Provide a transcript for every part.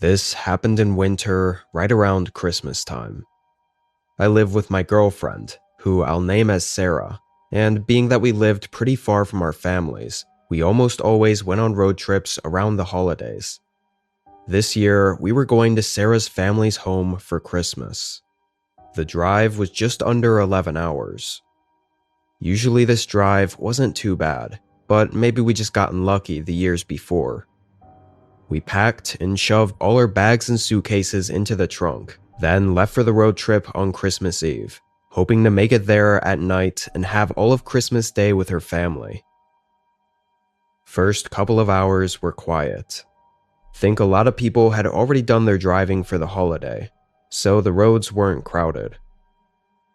This happened in winter, right around Christmas time. I live with my girlfriend, who I'll name as Sarah, and being that we lived pretty far from our families, we almost always went on road trips around the holidays. This year, we were going to Sarah's family's home for Christmas. The drive was just under 11 hours. Usually this drive wasn't too bad, but maybe we just gotten lucky the years before. We packed and shoved all our bags and suitcases into the trunk, then left for the road trip on Christmas Eve, hoping to make it there at night and have all of Christmas Day with her family. First couple of hours were quiet. Think a lot of people had already done their driving for the holiday, so the roads weren't crowded.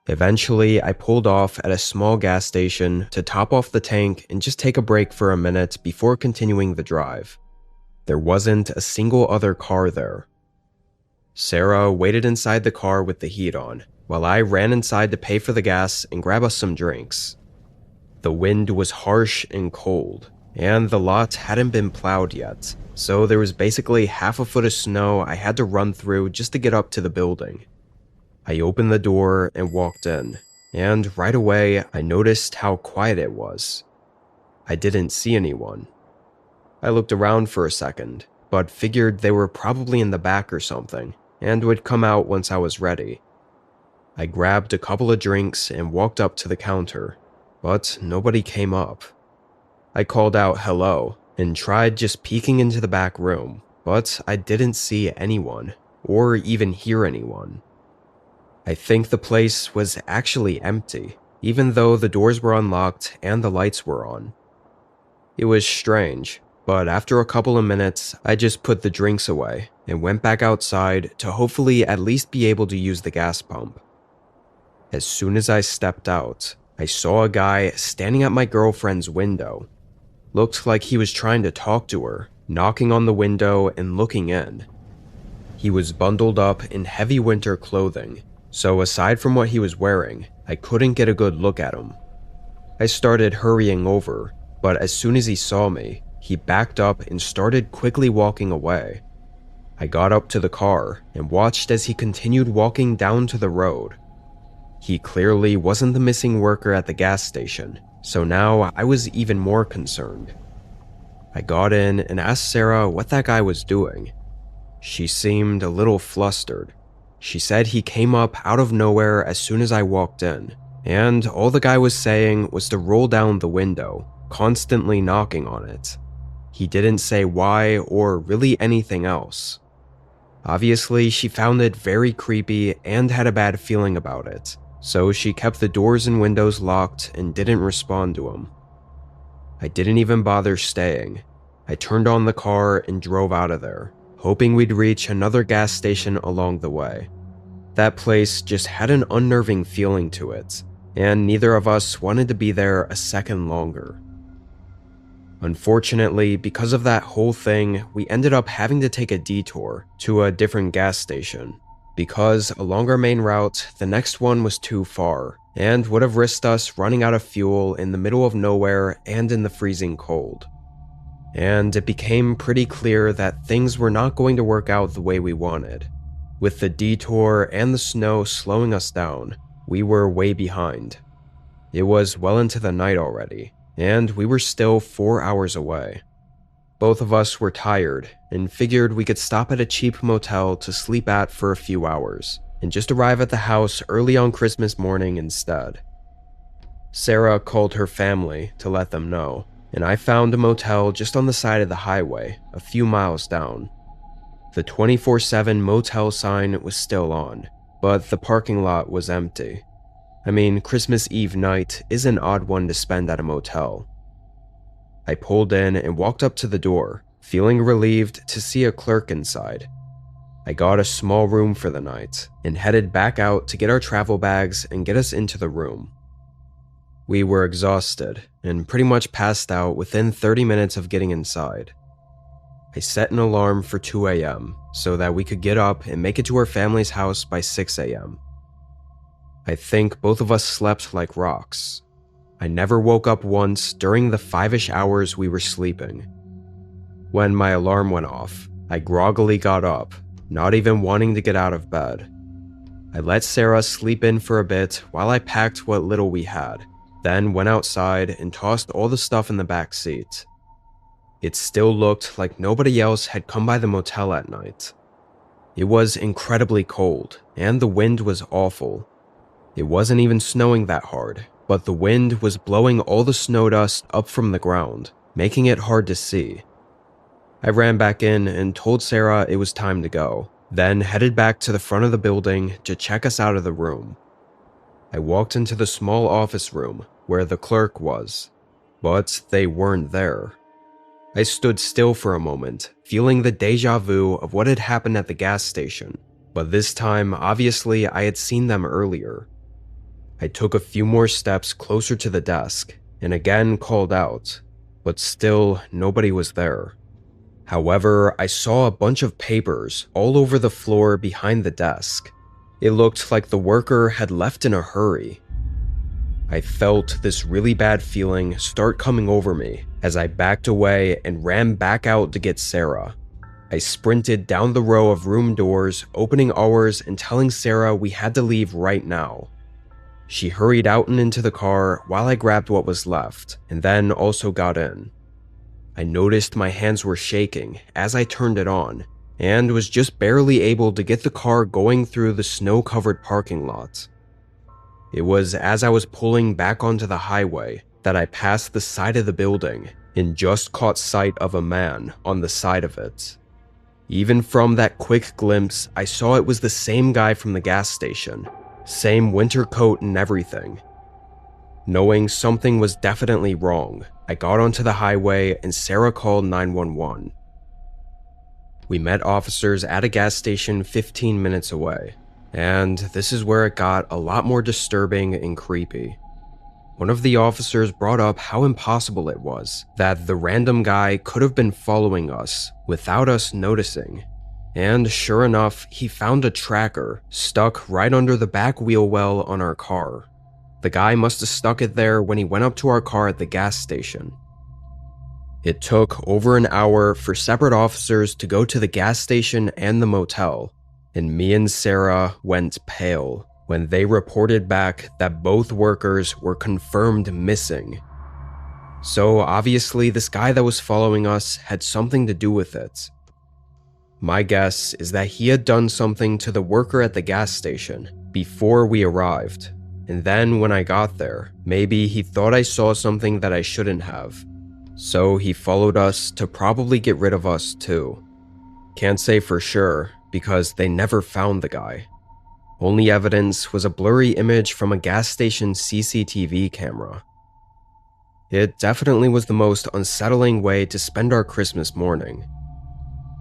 Eventually, I pulled off at a small gas station to top off the tank and just take a break for a minute before continuing the drive. There wasn't a single other car there. Sarah waited inside the car with the heat on, while I ran inside to pay for the gas and grab us some drinks. The wind was harsh and cold, and the lot hadn't been plowed yet, so there was basically half a foot of snow I had to run through just to get up to the building. I opened the door and walked in, and right away I noticed how quiet it was. I didn't see anyone. I looked around for a second, but figured they were probably in the back or something, and would come out once I was ready. I grabbed a couple of drinks and walked up to the counter, but nobody came up. I called out hello, and tried just peeking into the back room, but I didn't see anyone, or even hear anyone. I think the place was actually empty, even though the doors were unlocked and the lights were on. It was strange, but after a couple of minutes, I just put the drinks away and went back outside to hopefully at least be able to use the gas pump. As soon as I stepped out, I saw a guy standing at my girlfriend's window. Looked like he was trying to talk to her, knocking on the window and looking in. He was bundled up in heavy winter clothing, so aside from what he was wearing, I couldn't get a good look at him. I started hurrying over, but as soon as he saw me, he backed up and started quickly walking away. I got up to the car and watched as he continued walking down to the road. He clearly wasn't the missing worker at the gas station, so now I was even more concerned. I got in and asked Sarah what that guy was doing. She seemed a little flustered. She said he came up out of nowhere as soon as I walked in, and all the guy was saying was to roll down the window, constantly knocking on it. He didn't say why or really anything else. Obviously, she found it very creepy and had a bad feeling about it, so she kept the doors and windows locked and didn't respond to him. I didn't even bother staying. I turned on the car and drove out of there, hoping we'd reach another gas station along the way. That place just had an unnerving feeling to it, and neither of us wanted to be there a second longer. Unfortunately, because of that whole thing, we ended up having to take a detour to a different gas station, because along our main route, the next one was too far, and would have risked us running out of fuel in the middle of nowhere and in the freezing cold. And it became pretty clear that things were not going to work out the way we wanted. With the detour and the snow slowing us down, we were way behind. It was well into the night already, and we were still 4 hours away. Both of us were tired and figured we could stop at a cheap motel to sleep at for a few hours and just arrive at the house early on Christmas morning instead. Sarah called her family to let them know, and I found a motel just on the side of the highway, a few miles down. The 24/7 motel sign was still on, but the parking lot was empty. I mean, Christmas Eve night is an odd one to spend at a motel. I pulled in and walked up to the door, feeling relieved to see a clerk inside. I got a small room for the night, and headed back out to get our travel bags and get us into the room. We were exhausted, and pretty much passed out within 30 minutes of getting inside. I set an alarm for 2 a.m. so that we could get up and make it to our family's house by 6 a.m. I think both of us slept like rocks. I never woke up once during the 5-ish hours we were sleeping. When my alarm went off, I groggily got up, not even wanting to get out of bed. I let Sarah sleep in for a bit while I packed what little we had, then went outside and tossed all the stuff in the back seat. It still looked like nobody else had come by the motel at night. It was incredibly cold, and the wind was awful. It wasn't even snowing that hard, but the wind was blowing all the snow dust up from the ground, making it hard to see. I ran back in and told Sarah it was time to go, then headed back to the front of the building to check us out of the room. I walked into the small office room where the clerk was, but they weren't there. I stood still for a moment, feeling the deja vu of what had happened at the gas station, but this time, obviously, I had seen them earlier. I took a few more steps closer to the desk, and again called out, but still nobody was there. However, I saw a bunch of papers all over the floor behind the desk. It looked like the worker had left in a hurry. I felt this really bad feeling start coming over me as I backed away and ran back out to get Sarah. I sprinted down the row of room doors, opening ours and telling Sarah we had to leave right now. She hurried out and into the car while I grabbed what was left, and then also got in. I noticed my hands were shaking as I turned it on, and was just barely able to get the car going through the snow-covered parking lot. It was as I was pulling back onto the highway that I passed the side of the building and just caught sight of a man on the side of it. Even from that quick glimpse, I saw it was the same guy from the gas station, same winter coat and everything. Knowing something was definitely wrong, I got onto the highway and Sarah called 911. We met officers at a gas station 15 minutes away, and this is where it got a lot more disturbing and creepy. One of the officers brought up how impossible it was that the random guy could have been following us without us noticing. And sure enough, he found a tracker stuck right under the back wheel well on our car. The guy must have stuck it there when he went up to our car at the gas station. It took over an hour for separate officers to go to the gas station and the motel, and me and Sarah went pale when they reported back that both workers were confirmed missing. So obviously this guy that was following us had something to do with it. My guess is that he had done something to the worker at the gas station before we arrived, and then when I got there, maybe he thought I saw something that I shouldn't have. So he followed us to probably get rid of us too. Can't say for sure, because they never found the guy. Only evidence was a blurry image from a gas station CCTV camera. It definitely was the most unsettling way to spend our Christmas morning.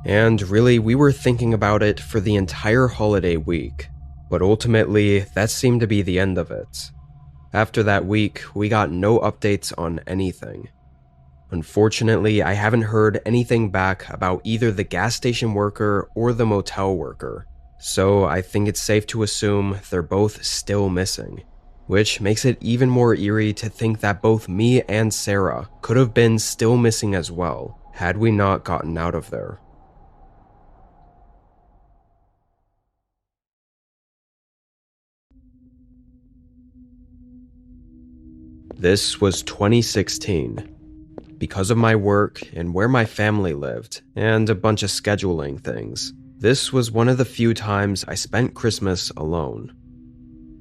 And really, we were thinking about it for the entire holiday week, but ultimately, that seemed to be the end of it. After that week, we got no updates on anything. Unfortunately, I haven't heard anything back about either the gas station worker or the motel worker, so I think it's safe to assume they're both still missing, which makes it even more eerie to think that both me and Sarah could have been still missing as well, had we not gotten out of there. This was 2016. Because of my work and where my family lived, and a bunch of scheduling things, this was one of the few times I spent Christmas alone.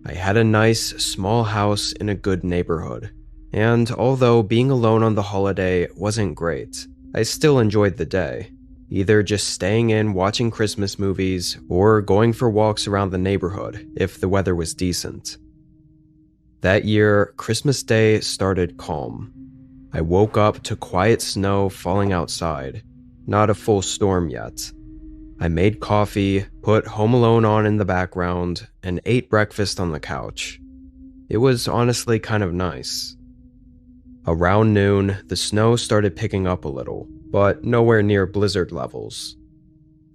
I had a nice, small house in a good neighborhood, and although being alone on the holiday wasn't great, I still enjoyed the day, either just staying in watching Christmas movies or going for walks around the neighborhood if the weather was decent. That year, Christmas Day started calm. I woke up to quiet snow falling outside, not a full storm yet. I made coffee, put Home Alone on in the background, and ate breakfast on the couch. It was honestly kind of nice. Around noon, the snow started picking up a little, but nowhere near blizzard levels.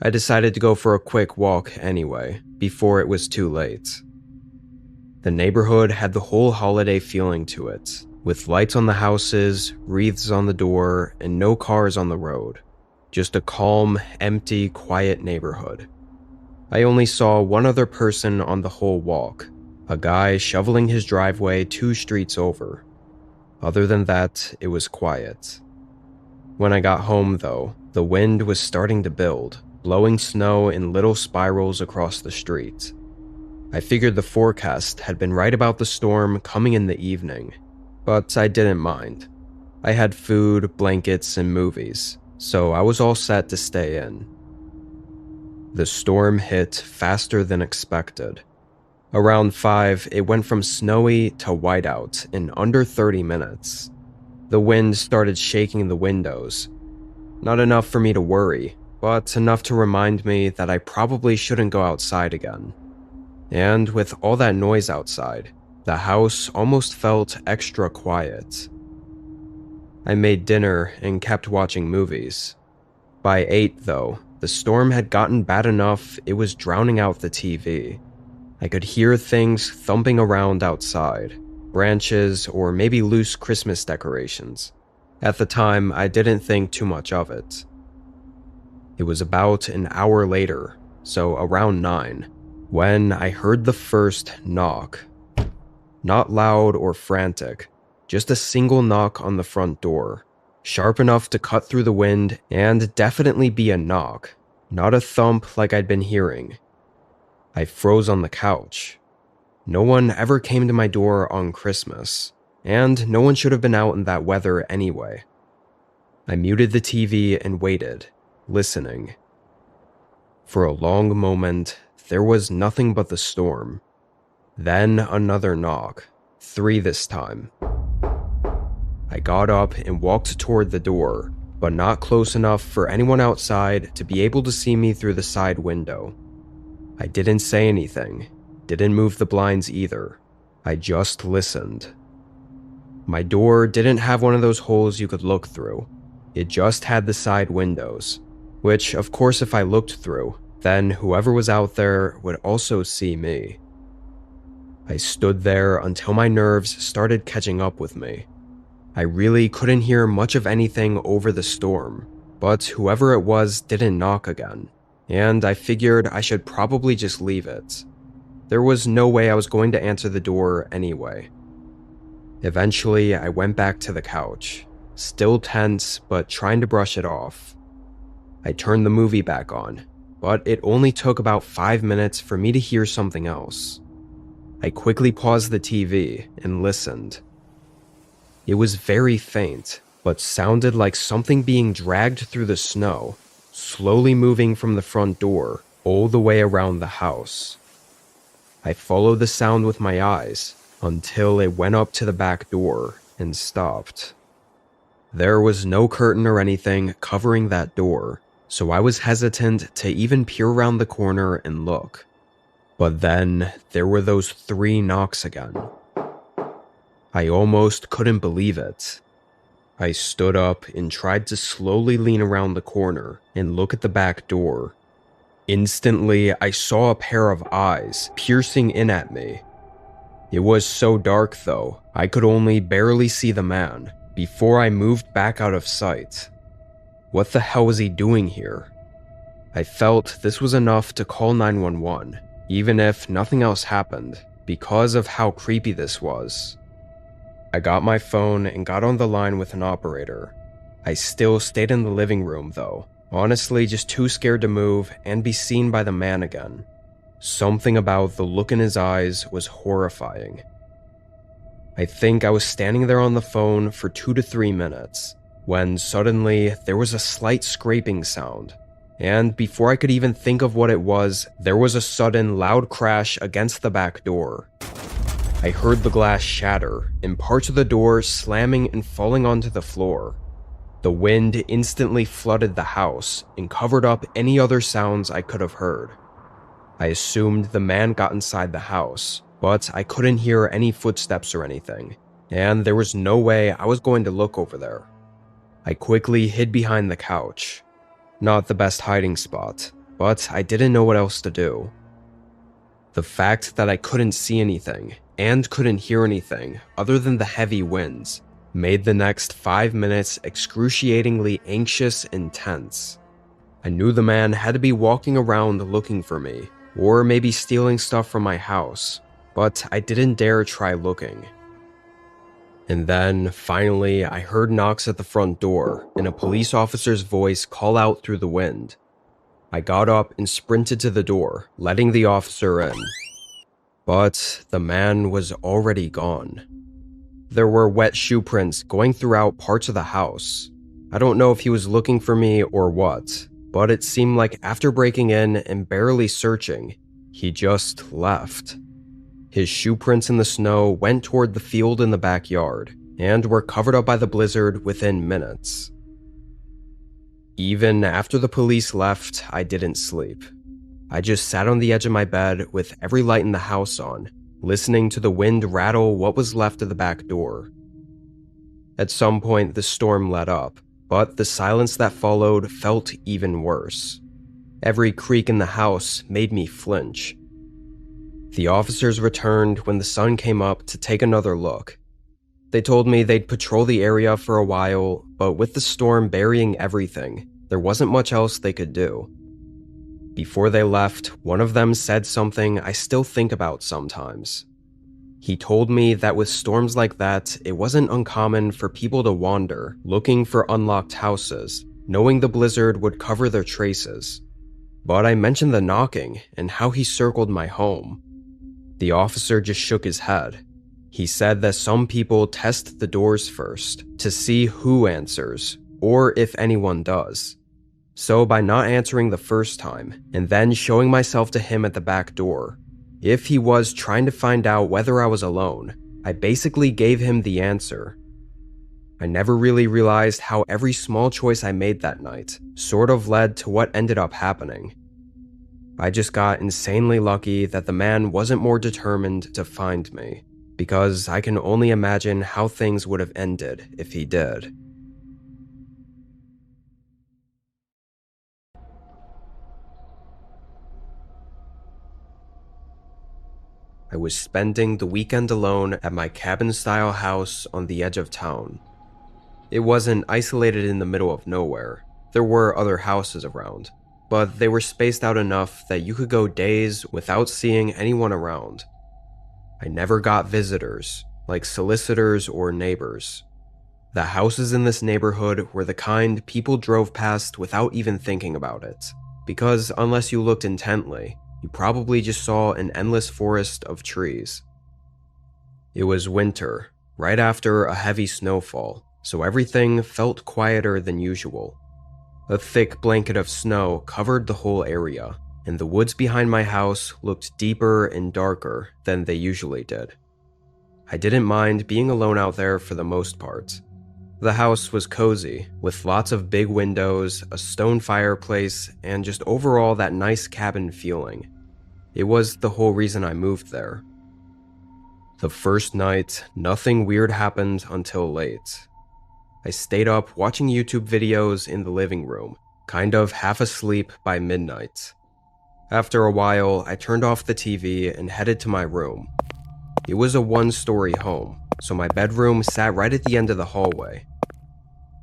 I decided to go for a quick walk anyway, before it was too late. The neighborhood had the whole holiday feeling to it, with lights on the houses, wreaths on the door, and no cars on the road. Just a calm, empty, quiet neighborhood. I only saw one other person on the whole walk, a guy shoveling his driveway 2 streets over. Other than that, it was quiet. When I got home, though, the wind was starting to build, blowing snow in little spirals across the street. I figured the forecast had been right about the storm coming in the evening, but I didn't mind. I had food, blankets, and movies, so I was all set to stay in. The storm hit faster than expected. Around 5, it went from snowy to whiteout in under 30 minutes. The wind started shaking the windows. Not enough for me to worry, but enough to remind me that I probably shouldn't go outside again. And with all that noise outside, the house almost felt extra quiet. I made dinner and kept watching movies. By 8, though, the storm had gotten bad enough it was drowning out the TV. I could hear things thumping around outside, branches or maybe loose Christmas decorations. At the time, I didn't think too much of it. It was about an hour later, so around 9, when I heard the first knock. Not loud or frantic, just a single knock on the front door, sharp enough to cut through the wind and definitely be a knock, not a thump like I'd been hearing. I froze on the couch. No one ever came to my door on Christmas, and no one should have been out in that weather anyway. I muted the TV and waited, listening. For a long moment, there was nothing but the storm. Then another knock, 3 this time. I got up and walked toward the door, but not close enough for anyone outside to be able to see me through the side window. I didn't say anything, didn't move the blinds either. I just listened. My door didn't have one of those holes you could look through. It just had the side windows, which, of course, if I looked through, then whoever was out there would also see me. I stood there until my nerves started catching up with me. I really couldn't hear much of anything over the storm, but whoever it was didn't knock again, and I figured I should probably just leave it. There was no way I was going to answer the door anyway. Eventually, I went back to the couch, still tense but trying to brush it off. I turned the movie back on, but it only took about 5 minutes for me to hear something else. I quickly paused the TV and listened. It was very faint, but sounded like something being dragged through the snow, slowly moving from the front door all the way around the house. I followed the sound with my eyes until it went up to the back door and stopped. There was no curtain or anything covering that door, so I was hesitant to even peer around the corner and look. But then there were those 3 knocks again. I almost couldn't believe it. I stood up and tried to slowly lean around the corner and look at the back door. Instantly, I saw a pair of eyes piercing in at me. It was so dark, though, I could only barely see the man before I moved back out of sight. What the hell was he doing here? I felt this was enough to call 911, even if nothing else happened, because of how creepy this was. I got my phone and got on the line with an operator. I still stayed in the living room, though, honestly just too scared to move and be seen by the man again. Something about the look in his eyes was horrifying. I think I was standing there on the phone for 2 to 3 minutes, when suddenly there was a slight scraping sound, and before I could even think of what it was, there was a sudden loud crash against the back door. I heard the glass shatter, and parts of the door slamming and falling onto the floor. The wind instantly flooded the house and covered up any other sounds I could have heard. I assumed the man got inside the house, but I couldn't hear any footsteps or anything, and there was no way I was going to look over there. I quickly hid behind the couch. Not the best hiding spot, but I didn't know what else to do. The fact that I couldn't see anything and couldn't hear anything other than the heavy winds made the next 5 minutes excruciatingly anxious and tense. I knew the man had to be walking around looking for me, or maybe stealing stuff from my house, but I didn't dare try looking. And then, finally, I heard knocks at the front door and a police officer's voice call out through the wind. I got up and sprinted to the door, letting the officer in. But the man was already gone. There were wet shoe prints going throughout parts of the house. I don't know if he was looking for me or what, but it seemed like after breaking in and barely searching, he just left. His shoe prints in the snow went toward the field in the backyard and were covered up by the blizzard within minutes. Even after the police left, I didn't sleep. I just sat on the edge of my bed with every light in the house on, listening to the wind rattle what was left of the back door. At some point, the storm let up, but the silence that followed felt even worse. Every creak in the house made me flinch. The officers returned when the sun came up to take another look. They told me they'd patrol the area for a while, but with the storm burying everything, there wasn't much else they could do. Before they left, one of them said something I still think about sometimes. He told me that with storms like that, it wasn't uncommon for people to wander, looking for unlocked houses, knowing the blizzard would cover their traces. But I mentioned the knocking and how he circled my home. The officer just shook his head. He said that some people test the doors first to see who answers, or if anyone does. So by not answering the first time, and then showing myself to him at the back door, if he was trying to find out whether I was alone, I basically gave him the answer. I never really realized how every small choice I made that night sort of led to what ended up happening. I just got insanely lucky that the man wasn't more determined to find me, because I can only imagine how things would have ended if he did. I was spending the weekend alone at my cabin-style house on the edge of town. It wasn't isolated in the middle of nowhere. There were other houses around, but they were spaced out enough that you could go days without seeing anyone around. I never got visitors, like solicitors or neighbors. The houses in this neighborhood were the kind people drove past without even thinking about it, because unless you looked intently, you probably just saw an endless forest of trees. It was winter, right after a heavy snowfall, so everything felt quieter than usual. A thick blanket of snow covered the whole area, and the woods behind my house looked deeper and darker than they usually did. I didn't mind being alone out there for the most part. The house was cozy, with lots of big windows, a stone fireplace, and just overall that nice cabin feeling. It was the whole reason I moved there. The first night, nothing weird happened until late. I stayed up watching YouTube videos in the living room, kind of half asleep by midnight. After a while, I turned off the TV and headed to my room. It was a one-story home, so my bedroom sat right at the end of the hallway.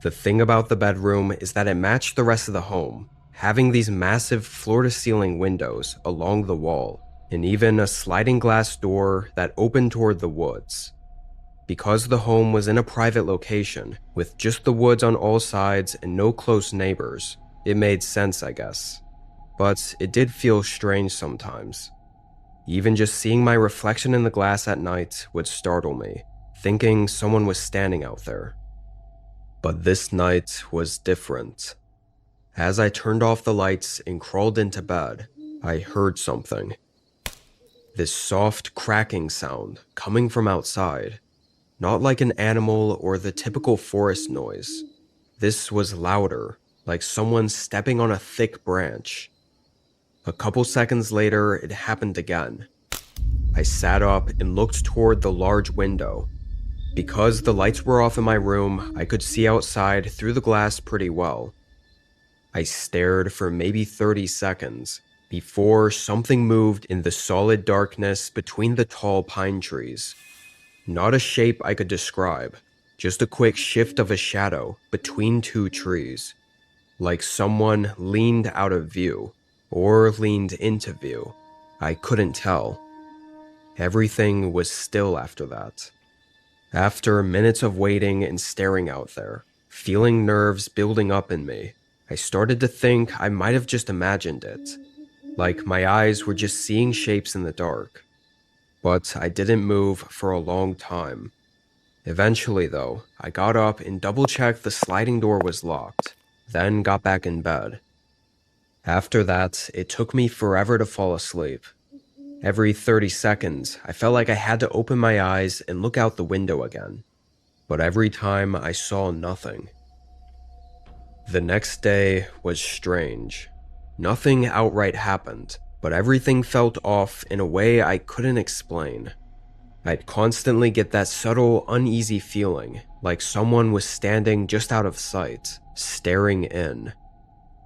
The thing about the bedroom is that it matched the rest of the home, having these massive floor-to-ceiling windows along the wall, and even a sliding glass door that opened toward the woods. Because the home was in a private location, with just the woods on all sides and no close neighbors, it made sense, I guess. But it did feel strange sometimes. Even just seeing my reflection in the glass at night would startle me, thinking someone was standing out there. But this night was different. As I turned off the lights and crawled into bed, I heard something. This soft cracking sound coming from outside. Not like an animal or the typical forest noise. This was louder, like someone stepping on a thick branch. A couple seconds later, it happened again. I sat up and looked toward the large window. Because the lights were off in my room, I could see outside through the glass pretty well. I stared for maybe 30 seconds before something moved in the solid darkness between the tall pine trees. Not a shape I could describe, just a quick shift of a shadow between two trees. like someone leaned out of view or leaned into view. I couldn't tell. Everything was still after that. After minutes of waiting and staring out there, feeling nerves building up in me, I started to think I might have just imagined it, like my eyes were just seeing shapes in the dark. But I didn't move for a long time. Eventually, though, I got up and double-checked the sliding door was locked, then got back in bed. After that, it took me forever to fall asleep. Every 30 seconds, I felt like I had to open my eyes and look out the window again. But every time, I saw nothing. The next day was strange. Nothing outright happened, but everything felt off in a way I couldn't explain. I'd constantly get that subtle, uneasy feeling, like someone was standing just out of sight, staring in.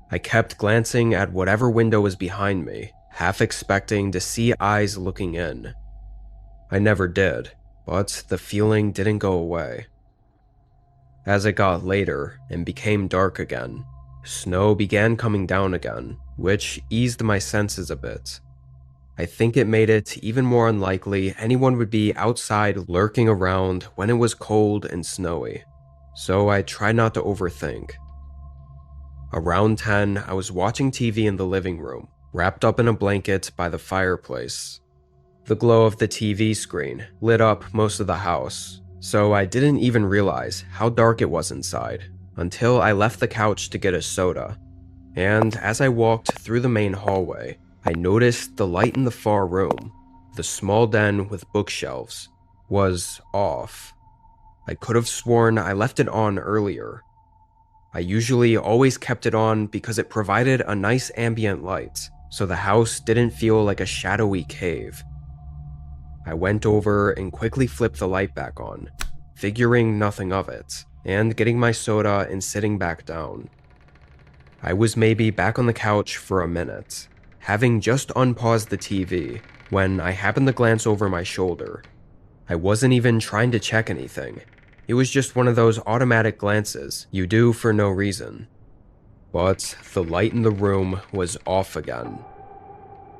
I kept glancing at whatever window was behind me, half expecting to see eyes looking in. I never did, but the feeling didn't go away. As it got later and became dark again, snow began coming down again, which eased my senses a bit. I think it made it even more unlikely anyone would be outside lurking around when it was cold and snowy, so I tried not to overthink. Around 10, I was watching TV in the living room, wrapped up in a blanket by the fireplace. The glow of the TV screen lit up most of the house, so I didn't even realize how dark it was inside until I left the couch to get a soda. And as I walked through the main hallway, I noticed the light in the far room, the small den with bookshelves, was off. I could have sworn I left it on earlier. I usually always kept it on because it provided a nice ambient light, so the house didn't feel like a shadowy cave. I went over and quickly flipped the light back on, figuring nothing of it, and getting my soda and sitting back down. I was maybe back on the couch for a minute, having just unpaused the TV, when I happened to glance over my shoulder. I wasn't even trying to check anything. It was just one of those automatic glances you do for no reason. But the light in the room was off again.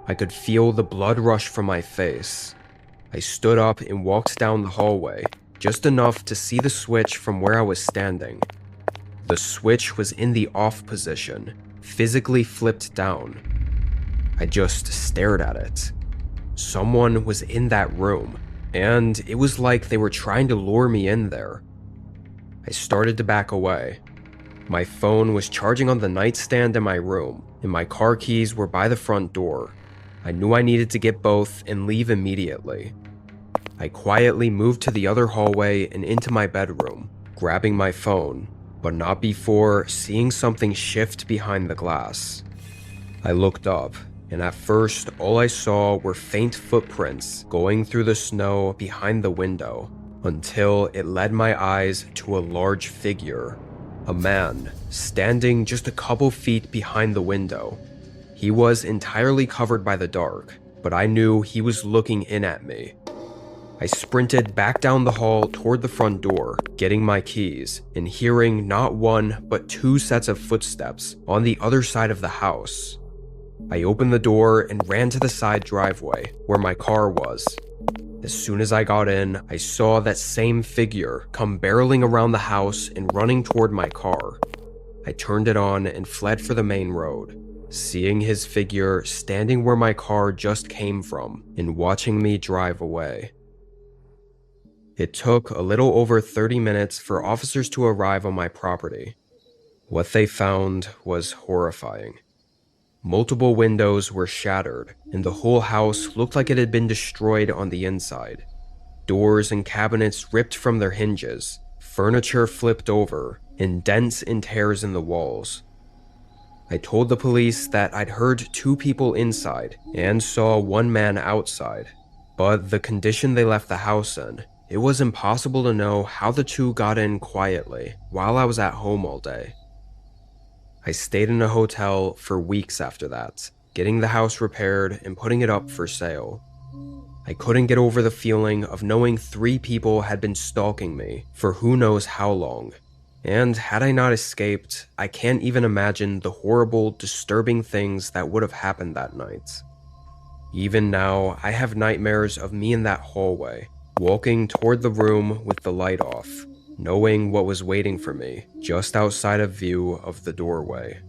I could feel the blood rush from my face. I stood up and walked down the hallway, just enough to see the switch from where I was standing. The switch was in the off position, physically flipped down. I just stared at it. Someone was in that room, and it was like they were trying to lure me in there. I started to back away. My phone was charging on the nightstand in my room, and my car keys were by the front door. I knew I needed to get both and leave immediately. I quietly moved to the other hallway and into my bedroom, grabbing my phone, but not before seeing something shift behind the glass. I looked up, and at first all I saw were faint footprints going through the snow behind the window, until it led my eyes to a large figure, a man standing just a couple feet behind the window. He was entirely covered by the dark, but I knew he was looking in at me. I sprinted back down the hall toward the front door, getting my keys, and hearing not one but two sets of footsteps on the other side of the house. I opened the door and ran to the side driveway, where my car was. As soon as I got in, I saw that same figure come barreling around the house and running toward my car. I turned it on and fled for the main road, seeing his figure standing where my car just came from and watching me drive away. It took a little over 30 minutes for officers to arrive on my property. What they found was horrifying. Multiple windows were shattered, and the whole house looked like it had been destroyed on the inside. Doors and cabinets ripped from their hinges, furniture flipped over, and dents and tears in the walls. I told the police that I'd heard two people inside and saw one man outside, but the condition they left the house in, it was impossible to know how the two got in quietly while I was at home all day. I stayed in a hotel for weeks after that, getting the house repaired and putting it up for sale. I couldn't get over the feeling of knowing 3 people had been stalking me for who knows how long. And had I not escaped, I can't even imagine the horrible, disturbing things that would have happened that night. Even now, I have nightmares of me in that hallway, walking toward the room with the light off, knowing what was waiting for me just outside of view of the doorway.